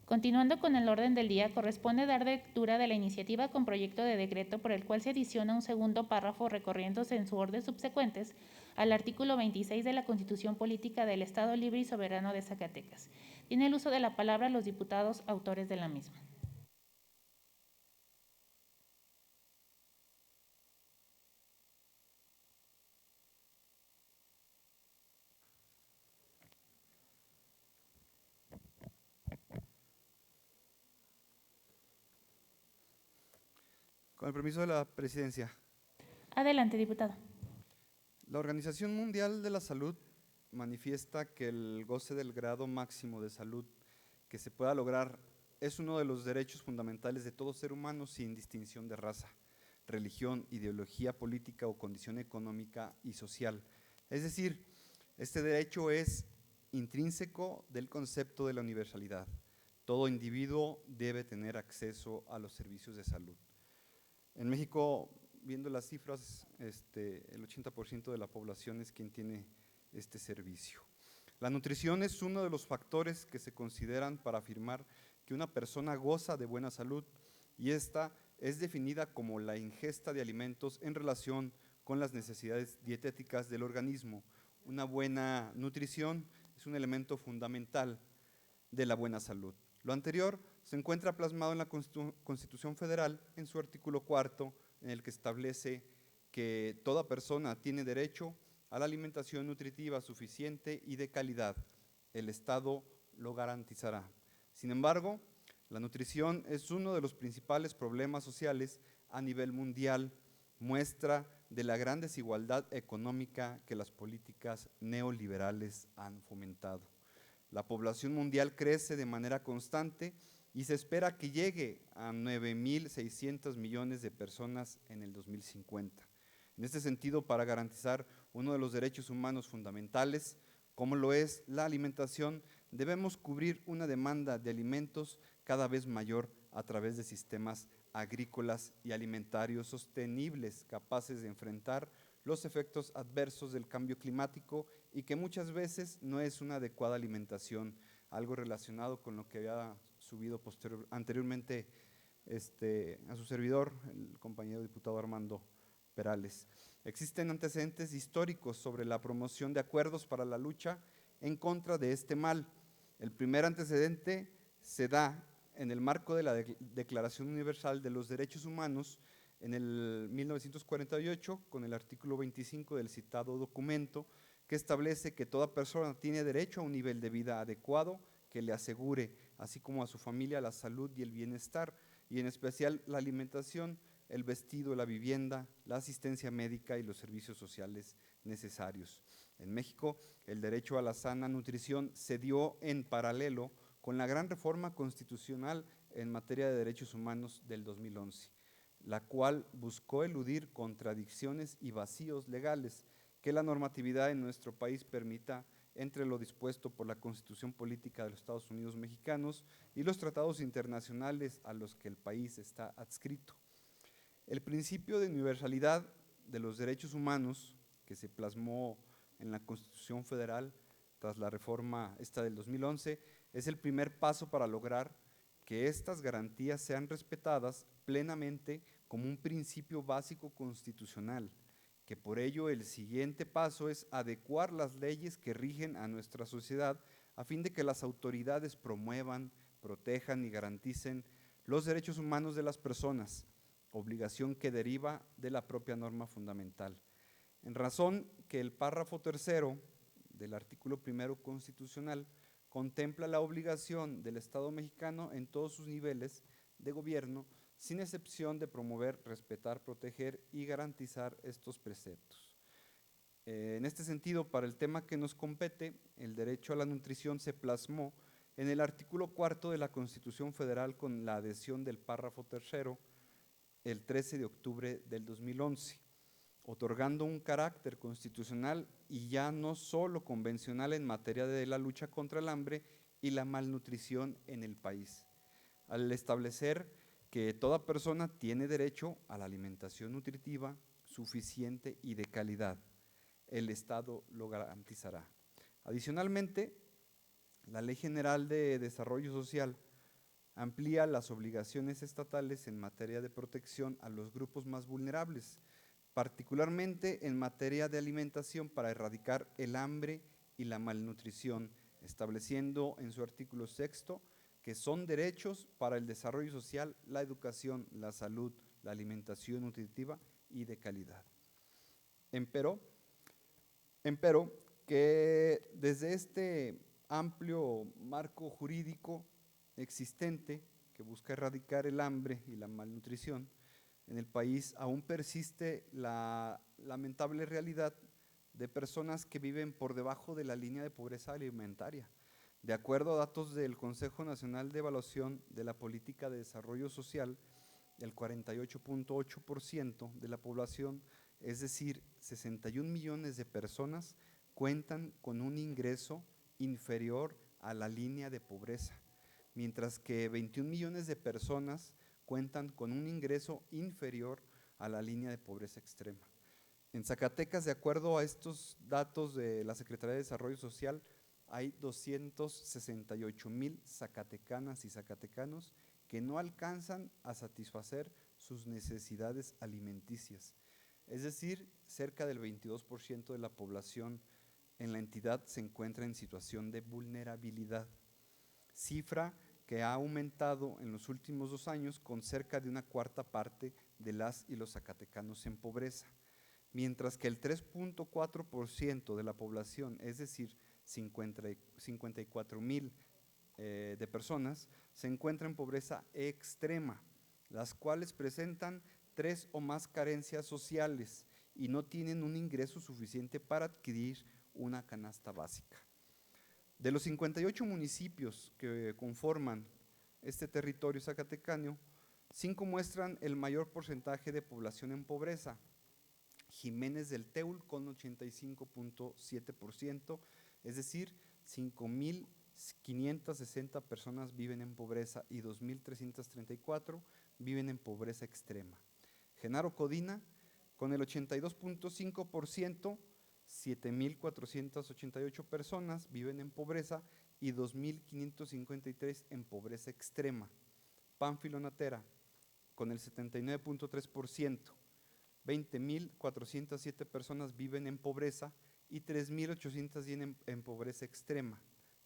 Continuando con el orden del día, corresponde dar lectura de la iniciativa con proyecto de decreto por el cual se adiciona un segundo párrafo recorriéndose en su orden subsecuentes al artículo 26 de la Constitución Política del Estado Libre y Soberano de Zacatecas. Tiene el uso de la palabra los diputados autores de la misma. Con el permiso de la presidencia. Adelante, diputado. La Organización Mundial de la Salud manifiesta que el goce del grado máximo de salud que se pueda lograr es uno de los derechos fundamentales de todo ser humano sin distinción de raza, religión, ideología política o condición económica y social. Es decir, este derecho es intrínseco del concepto de la universalidad. Todo individuo debe tener acceso a los servicios de salud. En México, viendo las cifras, el 80% de la población es quien tiene este servicio. La nutrición es uno de los factores que se consideran para afirmar que una persona goza de buena salud y esta es definida como la ingesta de alimentos en relación con las necesidades dietéticas del organismo. Una buena nutrición es un elemento fundamental de la buena salud. Lo anterior se encuentra plasmado en la Constitución Federal en su artículo 4, en el que establece que toda persona tiene derecho a la alimentación nutritiva suficiente y de calidad. El Estado lo garantizará. Sin embargo, la nutrición es uno de los principales problemas sociales a nivel mundial, muestra de la gran desigualdad económica que las políticas neoliberales han fomentado. La población mundial crece de manera constante y se espera que llegue a 9.600 millones de personas en el 2050. En este sentido, para garantizar uno de los derechos humanos fundamentales, como lo es la alimentación, debemos cubrir una demanda de alimentos cada vez mayor a través de sistemas agrícolas y alimentarios sostenibles, capaces de enfrentar los efectos adversos del cambio climático y que muchas veces no es una adecuada alimentación, algo relacionado con lo que había subido anteriormente a su servidor, el compañero diputado Armando Perales. Existen antecedentes históricos sobre la promoción de acuerdos para la lucha en contra de este mal. El primer antecedente se da en el marco de la Declaración Universal de los Derechos Humanos en el 1948, con el artículo 25 del citado documento, que establece que toda persona tiene derecho a un nivel de vida adecuado que le asegure, así como a su familia, la salud y el bienestar, y en especial la alimentación, el vestido, la vivienda, la asistencia médica y los servicios sociales necesarios. En México, el derecho a la sana nutrición se dio en paralelo con la gran reforma constitucional en materia de derechos humanos del 2011, la cual buscó eludir contradicciones y vacíos legales que la normatividad en nuestro país permita entre lo dispuesto por la Constitución Política de los Estados Unidos Mexicanos y los tratados internacionales a los que el país está adscrito. El principio de universalidad de los derechos humanos, que se plasmó en la Constitución Federal tras la reforma esta del 2011, es el primer paso para lograr que estas garantías sean respetadas plenamente como un principio básico constitucional, que por ello el siguiente paso es adecuar las leyes que rigen a nuestra sociedad a fin de que las autoridades promuevan, protejan y garanticen los derechos humanos de las personas, obligación que deriva de la propia norma fundamental. En razón que el párrafo tercero del artículo primero constitucional contempla la obligación del Estado mexicano en todos sus niveles de gobierno, sin excepción de promover, respetar, proteger y garantizar estos preceptos. En este sentido, para el tema que nos compete, el derecho a la nutrición se plasmó en el artículo 4 de la Constitución Federal con la adhesión del párrafo tercero el 13 de octubre del 2011, otorgando un carácter constitucional y ya no solo convencional en materia de la lucha contra el hambre y la malnutrición en el país, al establecer que toda persona tiene derecho a la alimentación nutritiva suficiente y de calidad. El Estado lo garantizará. Adicionalmente, la Ley General de Desarrollo Social amplía las obligaciones estatales en materia de protección a los grupos más vulnerables, particularmente en materia de alimentación para erradicar el hambre y la malnutrición, estableciendo en su artículo 6º que son derechos para el desarrollo social, la educación, la salud, la alimentación nutritiva y de calidad. Empero, que desde este amplio marco jurídico existente que busca erradicar el hambre y la malnutrición, en el país aún persiste la lamentable realidad de personas que viven por debajo de la línea de pobreza alimentaria. De acuerdo a datos del Consejo Nacional de Evaluación de la Política de Desarrollo Social, el 48.8% de la población, es decir, 61 millones de personas, cuentan con un ingreso inferior a la línea de pobreza, mientras que 21 millones de personas cuentan con un ingreso inferior a la línea de pobreza extrema. En Zacatecas, de acuerdo a estos datos de la Secretaría de Desarrollo Social, hay 268,000 zacatecanas y zacatecanos que no alcanzan a satisfacer sus necesidades alimenticias. Es decir, cerca del 22% de la población en la entidad se encuentra en situación de vulnerabilidad, cifra que ha aumentado en los últimos 2 años con cerca de una cuarta parte de las y los zacatecanos en pobreza, mientras que el 3.4% de la población, es decir, 54,000 de personas, se encuentra en pobreza extrema, las cuales presentan 3 o más carencias sociales y no tienen un ingreso suficiente para adquirir una canasta básica. De los 58 municipios que conforman este territorio zacatecano, 5 muestran el mayor porcentaje de población en pobreza. Jiménez del Teul con 85.7%, es decir, 5,560 personas viven en pobreza y 2,334 viven en pobreza extrema. Genaro Codina con el 82.5%, 7,488 personas viven en pobreza y 2,553 en pobreza extrema. Pánfilo Natera con el 79.3%, 20,407 personas viven en pobreza y 3,810 en pobreza extrema.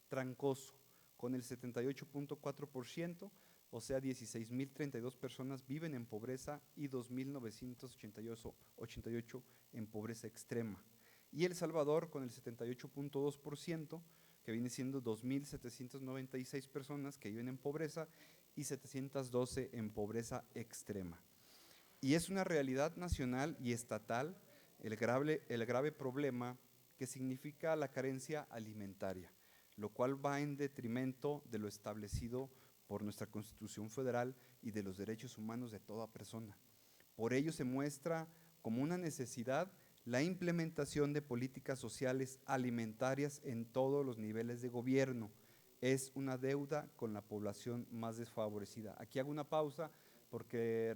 Trancoso, con el 78.4%, o sea, 16,032 personas viven en pobreza y 2,988 en pobreza extrema. Y El Salvador, con el 78.2%, que viene siendo 2,796 personas que viven en pobreza y 712 en pobreza extrema. Y es una realidad nacional y estatal el grave problema que significa la carencia alimentaria, lo cual va en detrimento de lo establecido por nuestra Constitución Federal y de los derechos humanos de toda persona. Por ello se muestra como una necesidad la implementación de políticas sociales alimentarias en todos los niveles de gobierno. Es una deuda con la población más desfavorecida. Aquí hago una pausa porque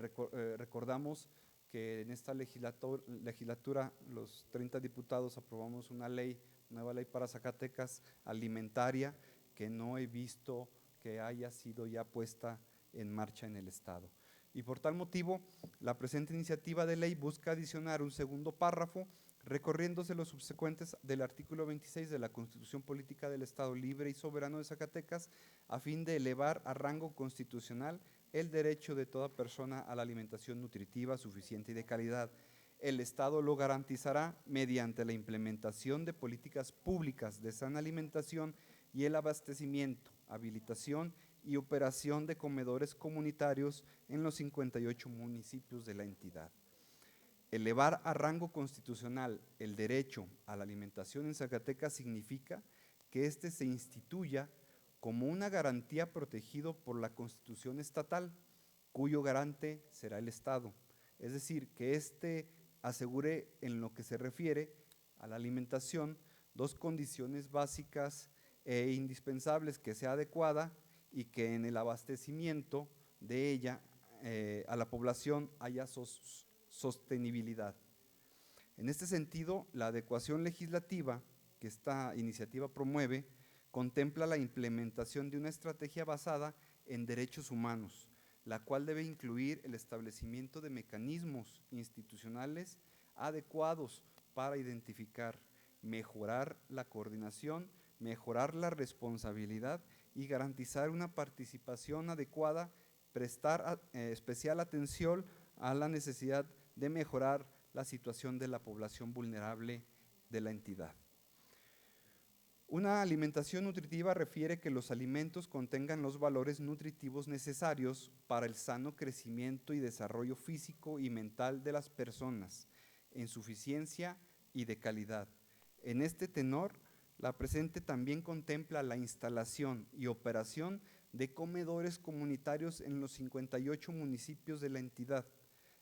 recordamos que en esta legislatura los 30 diputados aprobamos una nueva ley para Zacatecas alimentaria, que no he visto que haya sido ya puesta en marcha en el Estado. Y por tal motivo, la presente iniciativa de ley busca adicionar un segundo párrafo recorriéndose los subsecuentes del artículo 26 de la Constitución Política del Estado Libre y Soberano de Zacatecas, a fin de elevar a rango constitucional el derecho de toda persona a la alimentación nutritiva, suficiente y de calidad. El Estado lo garantizará mediante la implementación de políticas públicas de sana alimentación y el abastecimiento, habilitación y operación de comedores comunitarios en los 58 municipios de la entidad. Elevar a rango constitucional el derecho a la alimentación en Zacatecas significa que éste se instituya como una garantía protegido por la Constitución estatal, cuyo garante será el Estado. Es decir, que éste asegure en lo que se refiere a la alimentación 2 condiciones básicas e indispensables: que sea adecuada y que en el abastecimiento de ella a la población haya sostenibilidad. En este sentido, la adecuación legislativa que esta iniciativa promueve contempla la implementación de una estrategia basada en derechos humanos, la cual debe incluir el establecimiento de mecanismos institucionales adecuados para identificar, mejorar la coordinación, mejorar la responsabilidad y garantizar una participación adecuada, prestar especial atención a la necesidad de mejorar la situación de la población vulnerable de la entidad. Una alimentación nutritiva refiere que los alimentos contengan los valores nutritivos necesarios para el sano crecimiento y desarrollo físico y mental de las personas, en suficiencia y de calidad. En este tenor, la presente también contempla la instalación y operación de comedores comunitarios en los 58 municipios de la entidad,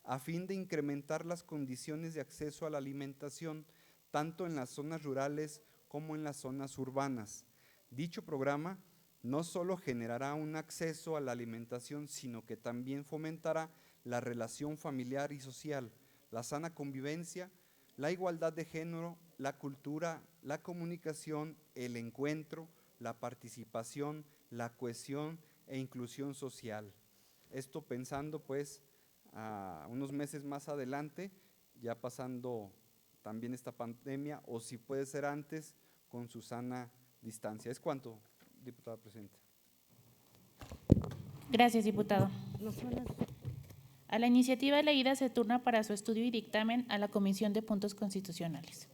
a fin de incrementar las condiciones de acceso a la alimentación, tanto en las zonas rurales como en las zonas urbanas. Dicho programa no solo generará un acceso a la alimentación, sino que también fomentará la relación familiar y social, la sana convivencia, la igualdad de género, la cultura, la comunicación, el encuentro, la participación, la cohesión e inclusión social. Esto pensando pues a unos meses más adelante, ya pasando también esta pandemia, o si puede ser antes, con su sana distancia. ¿Es cuanto, diputada presidenta? Gracias, diputado. A la iniciativa leída se turna para su estudio y dictamen a la Comisión de Puntos Constitucionales.